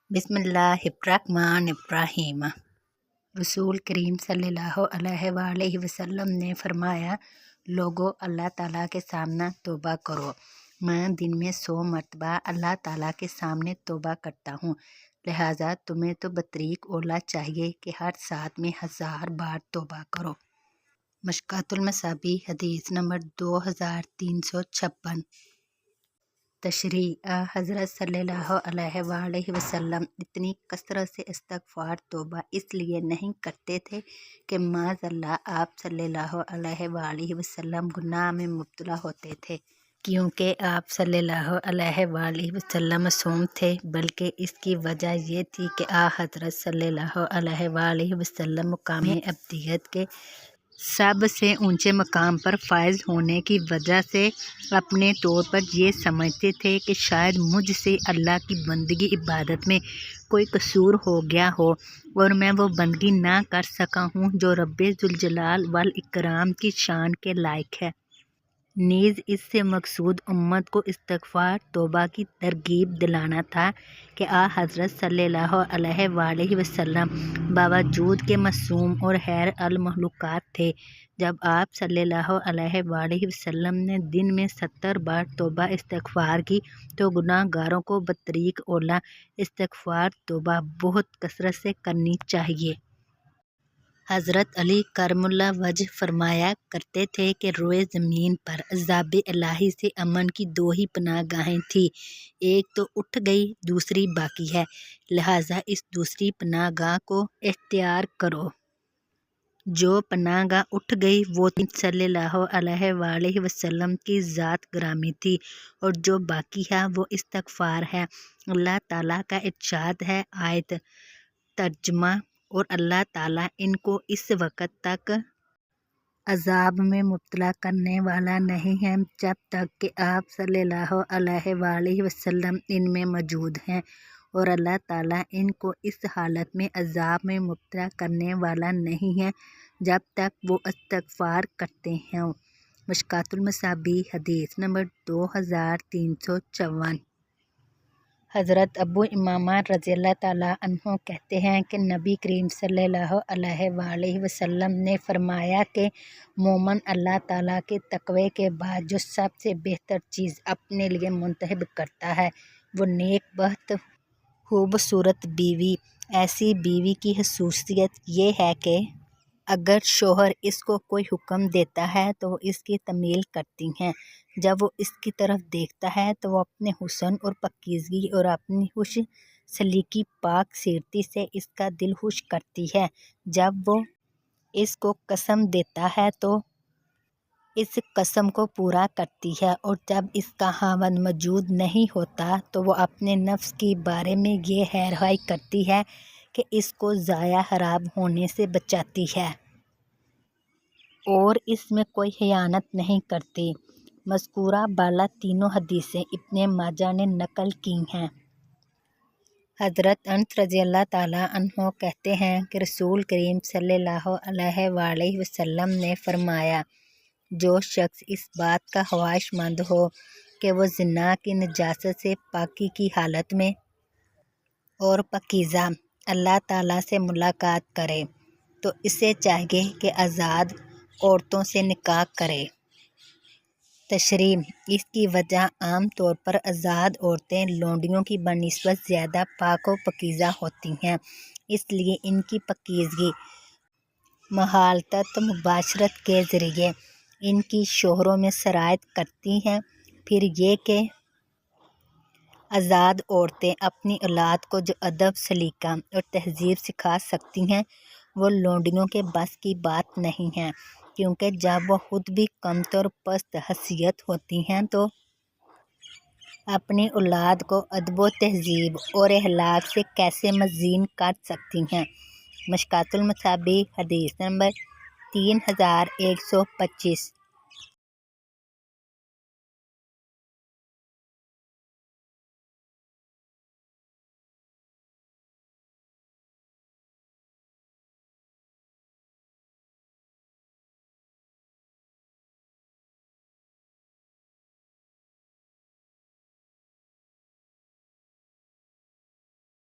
बिस्मिल्लाहिर्रहमानिर्रहीम। रसूल करीम सल्लल्लाहु अलैहि वसल्लम ने फरमाया, लोगों, अल्लाह ताला के सामने तौबा करो। मैं दिन में 100 मरतबा अल्लाह ताला के सामने तौबा करता हूँ, लिहाजा तुम्हें तो बतरीक औला चाहिए कि हर साथ में 1000 बार तौबा करो। मशकातुल मसाबी हदीस नंबर 2356। तशरीह हज़रत सल्लल्लाहु अलैहि वसल्लम इतनी कसरत से इस्तग़फ़ार तौबा इसलिए नहीं करते थे कि माज़अल्लाह आप सल्लल्लाहु अलैहि वसल्लम गुनाह में मुब्तला होते थे, क्योंकि आप सल्लल्लाहु अलैहि वसल्लम मासूम थे, बल्कि इसकी वजह ये थी कि हज़रत सल्लल्लाहु अलैहि वसल्लम मुकाम अब्दियत के सबसे ऊंचे मकाम पर फायज होने की वजह से अपने तौर पर ये समझते थे कि शायद मुझसे अल्लाह की बंदगी इबादत में कोई कसूर हो गया हो और मैं वो बंदगी ना कर सका हूँ जो रब्बे जुल जलाल वल इकराम की शान के लायक है। नीज़ इससे मकसूद उम्मत को इस्तग़फ़ार तौबा की तरगीब दिलाना था कि हज़रत सल्लल्लाहु अलैहि वसल्लम बावजूद के मासूम और खैर अल मखलूक़ात थे। जब आप सल्लल्लाहु अलैहि वसल्लम ने दिन में 70 बार तौबा इस्तग़फ़ार की, तो गुनाहगारों को बतरीक औला इस्तग़फ़ार तौबा बहुत कसरत से करनी चाहिए। हज़रत अली करमुल्लाह वजह फरमाया करते थे कि रोए ज़मीन पर अज़ाब इलाही से अमन की 2 ही पनाहगाहें थी, एक तो उठ गई, दूसरी बाकी है, लिहाजा इस दूसरी पनाहगाह को इख्तियार करो। जो पनाहगाह उठ गई वो सल्लल्लाहु अलैहि वसल्लम की ज़ात ग्रामी थी, और जो बाकी है वो इस्तग़फ़ार है। अल्लाह ताला का इरशाद है, आयत तर्जुमा, और अल्लाह ताला इनको इस वक़्त तक अज़ाब में मुब्तला करने वाला नहीं है जब तक कि आप सल्लल्लाहु अलैहि वसल्लम इनमें मौजूद हैं, और अल्लाह ताला इनको इस हालत में अज़ाब में मुब्तला करने वाला नहीं है जब तक वो इस्तग़फ़ार करते हैं। मशकातुल मसाबी हदीस नंबर 2354। हज़रत अबू इमामा रज़ियल्लाहु ताला अन्हु कहते हैं कि नबी करीम सल्लल्लाहु अलैहि वसल्लम ने फरमाया कि मोमन अल्लाह ताला के तक़वे के बाद जो सबसे बेहतर चीज़ अपने लिए मुंतखब करता है वो नेक बख्त खूबसूरत बीवी। ऐसी बीवी की खसूसियत ये है कि अगर शोहर इसको कोई हुक्म देता है तो वो इसकी तमील करती हैं। जब वो इसकी तरफ देखता है तो वो अपने हुस्न और पाकीज़गी और अपनी खुश सलीकी पाक सीरती से इसका दिल खुश करती है। जब वो इसको कसम देता है तो इस कसम को पूरा करती है, और जब इसका खावंद मौजूद नहीं होता तो वो अपने नफ्स के बारे में ये हैराई करती है कि इसको ज़ाया खराब होने से बचाती है और इसमें कोई खयानत नहीं करती। मज़कूरा बाला तीनों हदीसें इब्ने माजा ने नकल की हैं। हज़रत अनस रज़ियल्लाहु ताला अन्हु कहते हैं कि रसूल करीम सल्लल्लाहु अलैहि वसल्लम ने फरमाया, जो शख्स इस बात का ख्वाहिशमंद हो कि वो ज़िना की नजासत से पाकी की हालत में और पाकीज़ा अल्लाह ताला से मुलाकात करे, तो इसे चाहिए कि आज़ाद औरतों से निकाह करे। तशरीह इसकी वजह आम तौर पर आज़ाद औरतें लौंडियों की बनिस्बत ज़्यादा पाक व पाकीज़ा होती हैं, इसलिए इनकी पाकीज़गी मुखालतत मुबाशरत के ज़रिए इनकी शोहरों में सरायत करती हैं। फिर ये कि आज़ाद औरतें अपनी औलाद को जो अदब सलीका और तहज़ीब सिखा सकती हैं वो लौंडियों के बस की बात नहीं है, क्योंकि जब वो खुद भी कमतर पस्त हैसियत होती हैं तो अपनी औलाद को अदब व तहज़ीब और अखलाक से कैसे मज़ीन कर सकती हैं। मशकातुल मसाबी हदीस नंबर 3125।